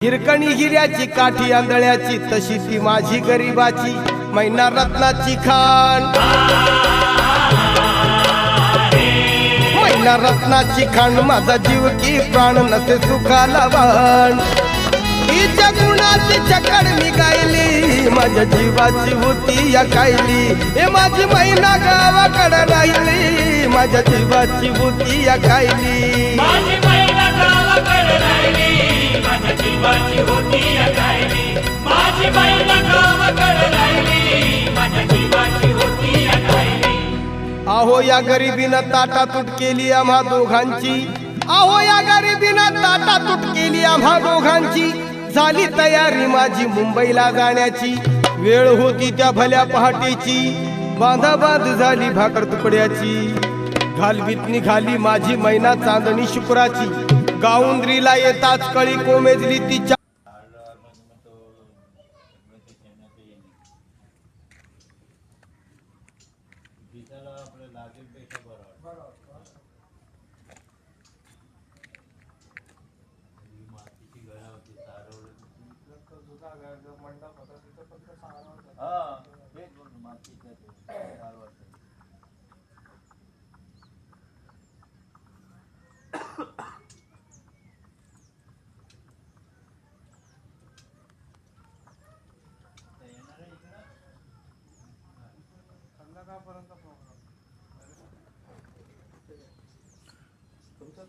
हिरकणी हिऱ्याची काठी आंधळ्याची तशी ती माझी गरिबाची मैना रत्नाची खाण मैना रत्नाची खाण माझा जीव की प्राण नसे सुखाला वाण हिच्या गुणाची चकड मी गायली माझ्या जीवाची होती या कायली हे माझी मैना गावाकडे राहिली माझ्या जीवाची होती या कायली माझी मैना गावाकडे राहिली माझ्या जीवाची होती या कायली माझी मैना गावाकडे राहिली माझ्या जीवाची होती या कायली अहो या गरिबीनं ताटातूट केली आम्हा दोघांची अहो या गरिबीनं ताटातूट केली आम्हा दोघांची झाली तयारी माझी मुंबईला जाण्याची वेळ होती त्या भल्या पहाटेची बांधाबांध झाली भाकर तुकड्याची घालवीत निघाली माझी मैना चांदणी शुक्राची गाऊंद्रीला येताच कळी कोमेजली तिच्या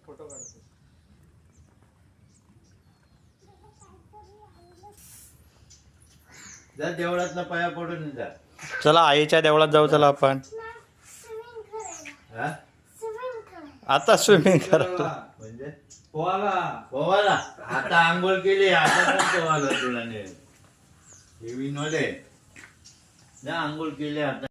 फोटो काढतो जा देवळातला पाया पडून जा. चला आईच्या देवळात जाऊ चला आपण हा? आता स्विमिंग करायला म्हणजे पोहाला पोवाला आता आंघोळ केली आता पण पोवाला तुला ने हे विनोले जा आंघोळ केली आता